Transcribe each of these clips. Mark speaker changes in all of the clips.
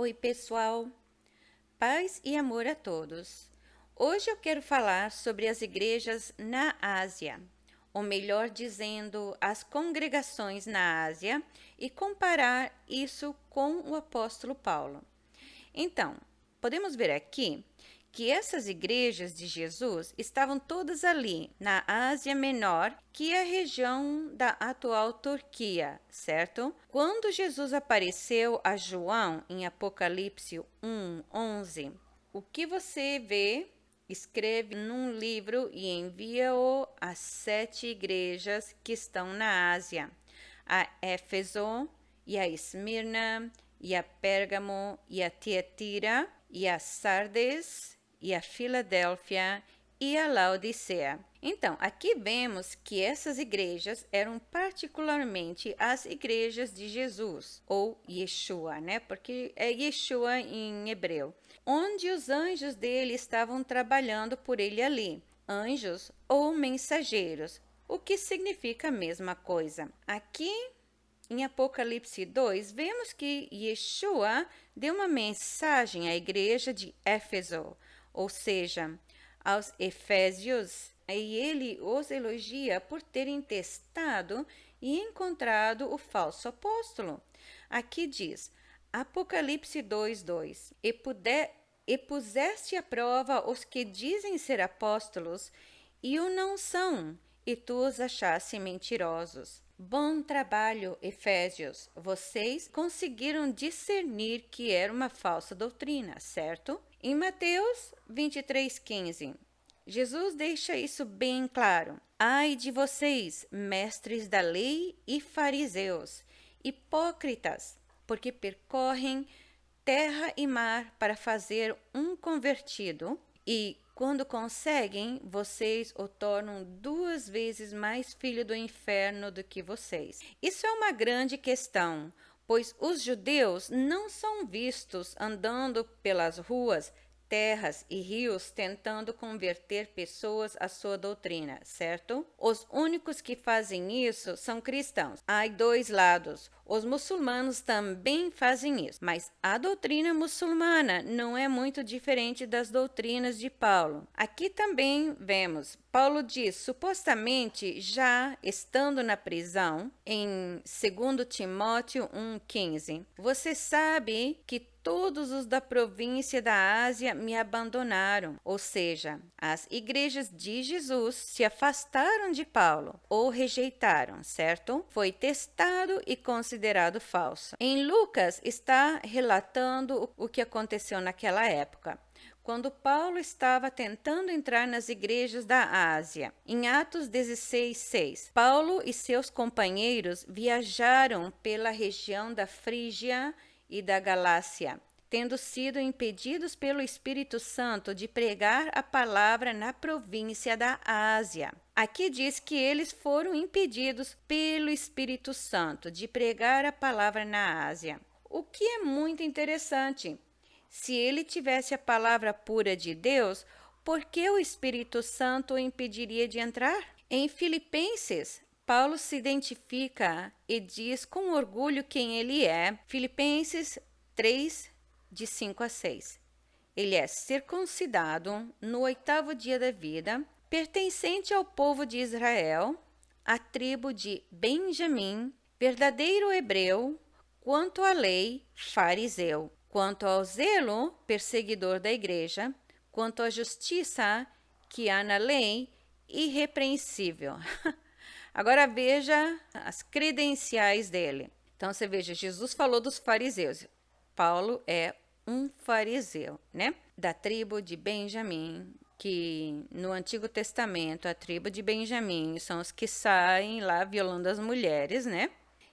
Speaker 1: Oi, pessoal. Paz e amor a todos. Hoje eu quero falar sobre as igrejas na Ásia, ou melhor dizendo, as congregações na Ásia, e comparar isso com o apóstolo Paulo. Então, podemos ver aqui que essas igrejas de Jesus estavam todas ali na Ásia Menor, que é a região da atual Turquia, certo? Quando Jesus apareceu a João em Apocalipse 1:11, o que você vê, escreve num livro e envia-o às 7 igrejas que estão na Ásia: a Éfeso, e a Esmirna, e a Pérgamo, e a Tiatira, e a Sardes, e a Filadélfia, e a Laodicea. Então, aqui vemos que essas igrejas eram particularmente as igrejas de Jesus, ou Yeshua, né? Porque é Yeshua em hebreu, onde os anjos dele estavam trabalhando por ele ali. Anjos ou mensageiros, o que significa a mesma coisa. Aqui em Apocalipse 2, vemos que Yeshua deu uma mensagem à igreja de Éfeso, ou seja, aos Efésios, e ele os elogia por terem testado e encontrado o falso apóstolo. Aqui diz, Apocalipse 2:2, e puseste à prova os que dizem ser apóstolos e o não são, e tu os achaste mentirosos. Bom trabalho, Efésios! Vocês conseguiram discernir que era uma falsa doutrina, certo? Em Mateus 23:15, Jesus deixa isso bem claro. Ai de vocês, mestres da lei e fariseus, hipócritas, porque percorrem terra e mar para fazer um convertido, e quando conseguem, vocês o tornam 2 vezes mais filho do inferno do que vocês. Isso é uma grande questão, pois os judeus não são vistos andando pelas ruas, terras e rios tentando converter pessoas à sua doutrina, certo? Os únicos que fazem isso são cristãos. Há 2 lados. Os muçulmanos também fazem isso, mas a doutrina muçulmana não é muito diferente das doutrinas de Paulo. Aqui também vemos, Paulo diz, supostamente já estando na prisão, em 2 Timóteo 1:15, você sabe que todos os da província da Ásia me abandonaram, ou seja, as igrejas de Jesus se afastaram de Paulo ou rejeitaram, certo? Foi testado e considerado falso. Em Lucas está relatando o que aconteceu naquela época, quando Paulo estava tentando entrar nas igrejas da Ásia. Em Atos 16:6, Paulo e seus companheiros viajaram pela região da Frígia e da Galácia, tendo sido impedidos pelo Espírito Santo de pregar a palavra na província da Ásia. Aqui diz que eles foram impedidos pelo Espírito Santo de pregar a palavra na Ásia, o que é muito interessante. Se ele tivesse a palavra pura de Deus, por que o Espírito Santo o impediria de entrar? Em Filipenses, Paulo se identifica e diz com orgulho quem ele é. Filipenses 3, de 5-6. Ele é circuncidado no 8º dia da vida, pertencente ao povo de Israel, à tribo de Benjamim, verdadeiro hebreu, quanto à lei, fariseu, quanto ao zelo, perseguidor da igreja, quanto à justiça que há na lei, irrepreensível. Agora veja as credenciais dele. Então você veja, Jesus falou dos fariseus. Paulo é um fariseu, né? Da tribo de Benjamim, que no Antigo Testamento a tribo de Benjamim são os que saem lá violando as mulheres, né?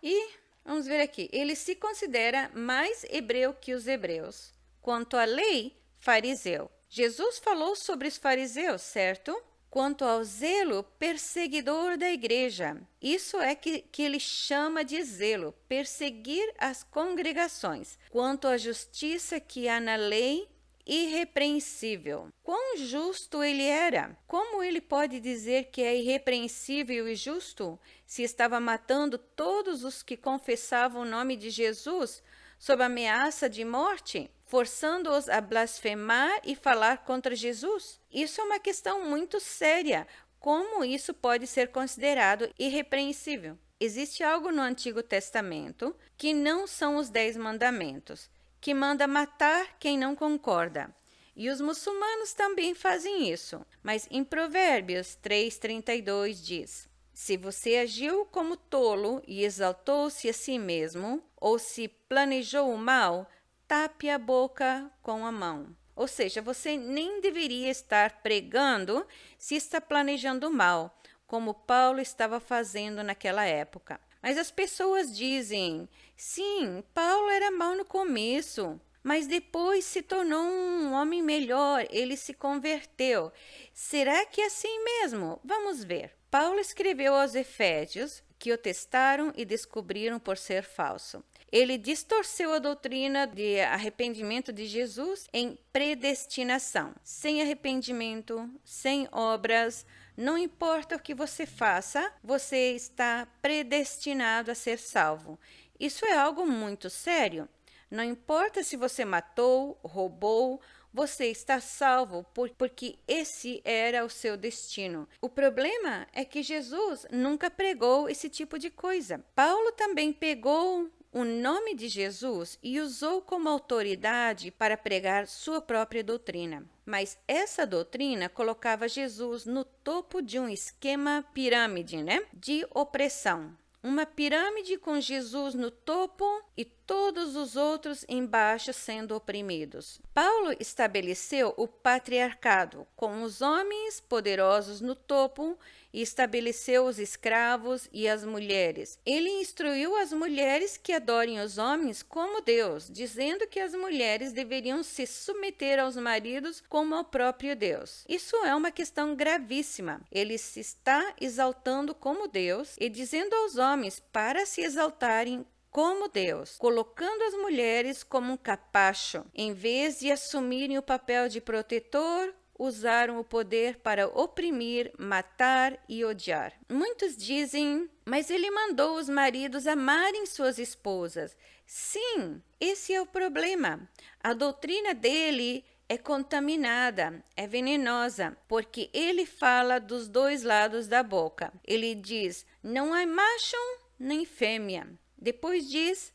Speaker 1: E vamos ver aqui, ele se considera mais hebreu que os hebreus. Quanto à lei, fariseu. Jesus falou sobre os fariseus, certo? Quanto ao zelo, perseguidor da igreja. Isso é que ele chama de zelo, perseguir as congregações. Quanto à justiça que há na lei, irrepreensível. Quão justo ele era? Como ele pode dizer que é irrepreensível e justo se estava matando todos os que confessavam o nome de Jesus sob ameaça de morte, forçando-os a blasfemar e falar contra Jesus? Isso é uma questão muito séria. Como isso pode ser considerado irrepreensível? Existe algo no Antigo Testamento que não são os 10 mandamentos, que manda matar quem não concorda. E os muçulmanos também fazem isso. Mas em Provérbios 3:32 diz: se você agiu como tolo e exaltou-se a si mesmo, ou se planejou o mal, tape a boca com a mão. Ou seja, você nem deveria estar pregando se está planejando o mal, como Paulo estava fazendo naquela época. Mas as pessoas dizem: sim, Paulo era mau no começo, mas depois se tornou um homem melhor, ele se converteu. Será que é assim mesmo? Vamos ver. Paulo escreveu aos Efésios que o testaram e descobriram por ser falso. Ele distorceu a doutrina de arrependimento de Jesus em predestinação. Sem arrependimento, sem obras, não importa o que você faça, você está predestinado a ser salvo. Isso é algo muito sério. Não importa se você matou, roubou, você está salvo porque esse era o seu destino. O problema é que Jesus nunca pregou esse tipo de coisa. Paulo também pegou o nome de Jesus e usou como autoridade para pregar sua própria doutrina. Mas essa doutrina colocava Jesus no topo de um esquema pirâmide, de opressão. Uma pirâmide com Jesus no topo e todos os outros embaixo sendo oprimidos. Paulo estabeleceu o patriarcado, com os homens poderosos no topo, e estabeleceu os escravos e as mulheres. Ele instruiu as mulheres que adorem os homens como Deus, dizendo que as mulheres deveriam se submeter aos maridos como ao próprio Deus. Isso é uma questão gravíssima. Ele se está exaltando como Deus e dizendo aos homens para se exaltarem como Deus, colocando as mulheres como um capacho. Em vez de assumirem o papel de protetor, usaram o poder para oprimir, matar e odiar. Muitos dizem, mas ele mandou os maridos amarem suas esposas. Sim, esse é o problema. A doutrina dele é contaminada, é venenosa, porque ele fala dos dois lados da boca. Ele diz, não há macho nem fêmea. Depois diz,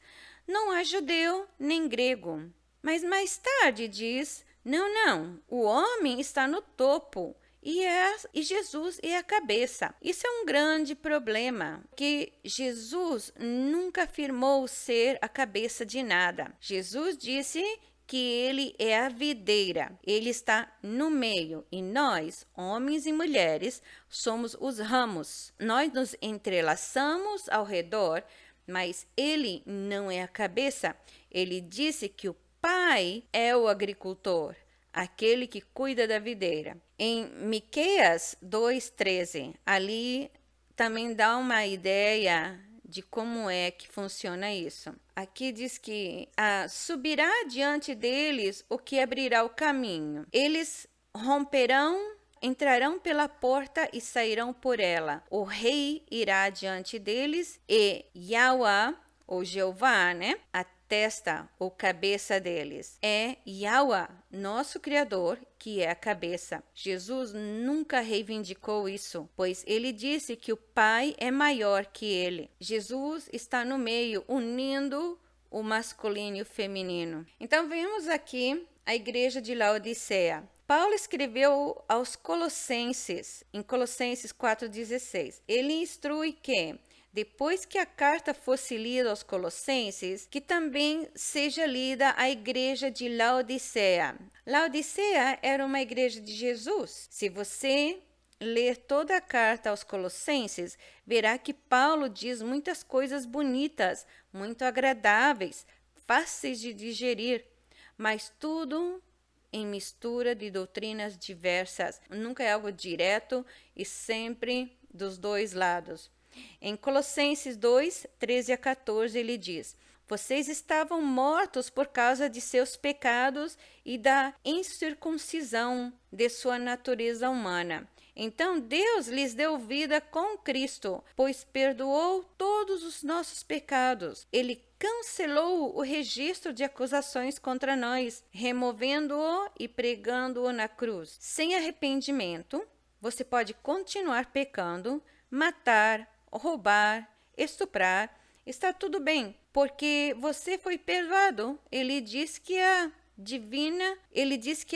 Speaker 1: não há judeu nem grego. Mas mais tarde diz, não, o homem está no topo e Jesus é a cabeça. Isso é um grande problema, que Jesus nunca afirmou ser a cabeça de nada. Jesus disse que ele é a videira, ele está no meio e nós, homens e mulheres, somos os ramos. Nós nos entrelaçamos ao redor, mas ele não é a cabeça. Ele disse que o Pai é o agricultor, aquele que cuida da videira. Em Miqueias 2:13, ali também dá uma ideia de como é que funciona isso. Aqui diz que subirá diante deles o que abrirá o caminho. Eles romperão, entrarão pela porta e sairão por ela. O rei irá diante deles e Yahweh, ou Jeová, a testa ou cabeça deles. É Yahweh, nosso Criador, que é a cabeça. Jesus nunca reivindicou isso, pois ele disse que o Pai é maior que ele. Jesus está no meio, unindo o masculino e o feminino. Então, vemos aqui a igreja de Laodiceia. Paulo escreveu aos Colossenses, em Colossenses 4:16. Ele instrui que, depois que a carta fosse lida aos Colossenses, que também seja lida à igreja de Laodiceia. Laodiceia era uma igreja de Jesus. Se você ler toda a carta aos Colossenses, verá que Paulo diz muitas coisas bonitas, muito agradáveis, fáceis de digerir, mas tudo em mistura de doutrinas diversas. Nunca é algo direto e sempre dos dois lados. Em Colossenses 2:13-14, ele diz: vocês estavam mortos por causa de seus pecados e da incircuncisão de sua natureza humana. Então Deus lhes deu vida com Cristo, pois perdoou todos os nossos pecados. Ele cancelou o registro de acusações contra nós, removendo-o e pregando-o na cruz. Sem arrependimento, você pode continuar pecando, matar, roubar, estuprar. Está tudo bem, porque você foi perdoado. Ele diz que a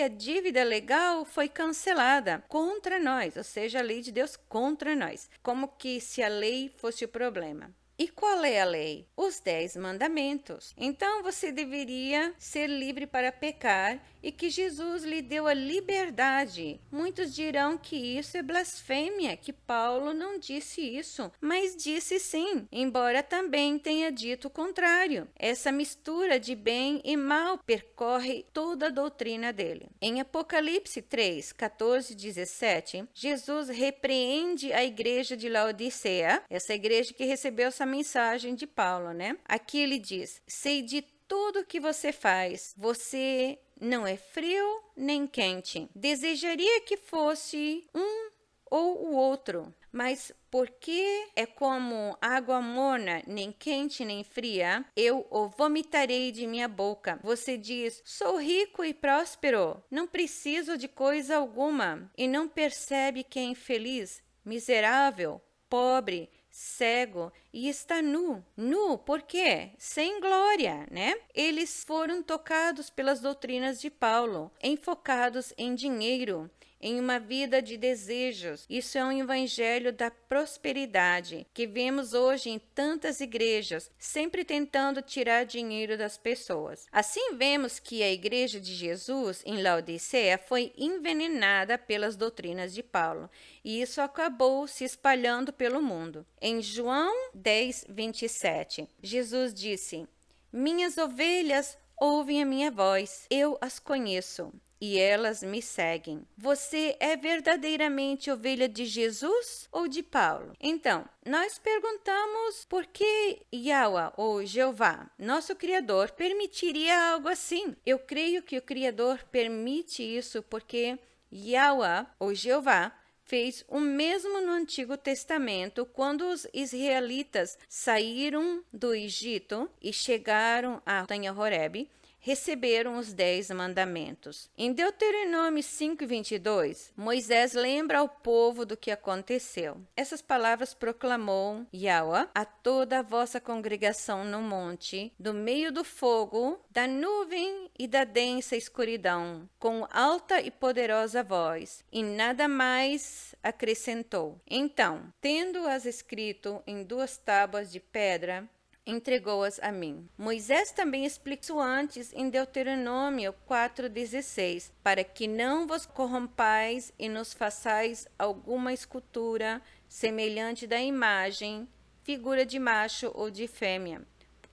Speaker 1: dívida legal foi cancelada contra nós, ou seja, a lei de Deus contra nós, como que se a lei fosse o problema. E qual é a lei? Os 10 mandamentos. Então você deveria ser livre para pecar e que Jesus lhe deu a liberdade. Muitos dirão que isso é blasfêmia, que Paulo não disse isso, mas disse sim, embora também tenha dito o contrário. Essa mistura de bem e mal percorre toda a doutrina dele. Em Apocalipse 3, 14 e 17, Jesus repreende a igreja de Laodiceia, essa igreja que recebeu essa mensagem de Paulo, né? Aqui ele diz: sei de tudo que você faz. Você não é frio nem quente. Desejaria que fosse um ou o outro, mas porque é como água morna, nem quente nem fria, eu o vomitarei de minha boca. Você diz: sou rico e próspero, não preciso de coisa alguma, e não percebe que é infeliz, miserável, pobre, cego e está nu. Nu, por quê? Sem glória, né? Eles foram tocados pelas doutrinas de Paulo, enfocados em dinheiro, em uma vida de desejos. Isso é um evangelho da prosperidade que vemos hoje em tantas igrejas, sempre tentando tirar dinheiro das pessoas. Assim vemos que a igreja de Jesus em Laodiceia foi envenenada pelas doutrinas de Paulo, e isso acabou se espalhando pelo mundo. Em João 10, 27, Jesus disse: minhas ovelhas ouvem a minha voz, eu as conheço e elas me seguem. Você é verdadeiramente ovelha de Jesus ou de Paulo? Então, nós perguntamos por que Yahweh, ou Jeová, nosso Criador, permitiria algo assim. Eu creio que o Criador permite isso porque Yahweh, ou Jeová, fez o mesmo no Antigo Testamento, quando os israelitas saíram do Egito e chegaram à montanha Horebe, receberam os 10 mandamentos. Em Deuteronômio 5:22, Moisés lembra ao povo do que aconteceu. Essas palavras proclamou Yahweh a toda a vossa congregação no monte, do meio do fogo, da nuvem e da densa escuridão, com alta e poderosa voz, e nada mais acrescentou. Então, tendo-as escrito em 2 tábuas de pedra, entregou-as a mim. Moisés também explicou antes em Deuteronômio 4:16, para que não vos corrompais e nos façais alguma escultura semelhante da imagem, figura de macho ou de fêmea.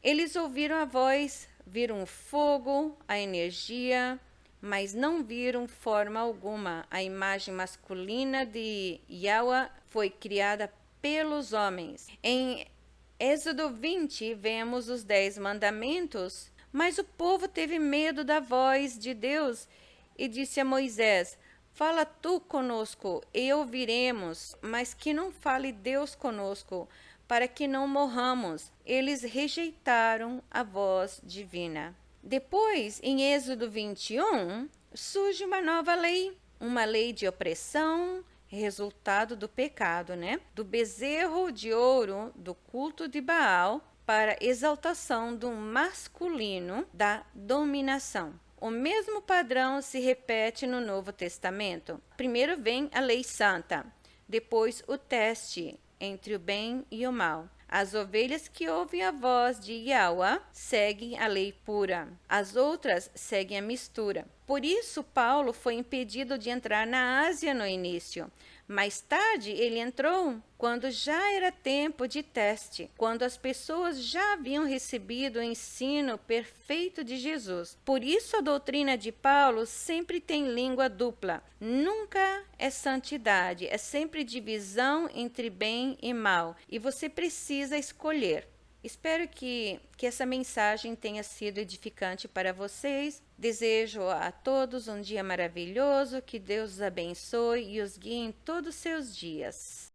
Speaker 1: Eles ouviram a voz, viram o fogo, a energia, mas não viram forma alguma. A imagem masculina de Yahweh foi criada pelos homens. Em Êxodo 20, vemos os 10 mandamentos, mas o povo teve medo da voz de Deus e disse a Moisés: fala tu conosco e ouviremos, mas que não fale Deus conosco, para que não morramos. Eles rejeitaram a voz divina. Depois, em Êxodo 21, surge uma nova lei, uma lei de opressão, resultado do pecado, né? Do bezerro de ouro, do culto de Baal, para exaltação do masculino, da dominação. O mesmo padrão se repete no Novo Testamento. Primeiro vem a lei santa, depois o teste entre o bem e o mal. As ovelhas que ouvem a voz de Yahweh seguem a lei pura. As outras seguem a mistura. Por isso, Paulo foi impedido de entrar na Ásia no início. Mais tarde, ele entrou quando já era tempo de teste, quando as pessoas já haviam recebido o ensino perfeito de Jesus. Por isso, a doutrina de Paulo sempre tem língua dupla. Nunca é santidade, é sempre divisão entre bem e mal. E você precisa escolher. Espero que essa mensagem tenha sido edificante para vocês. Desejo a todos um dia maravilhoso, que Deus os abençoe e os guie em todos os seus dias.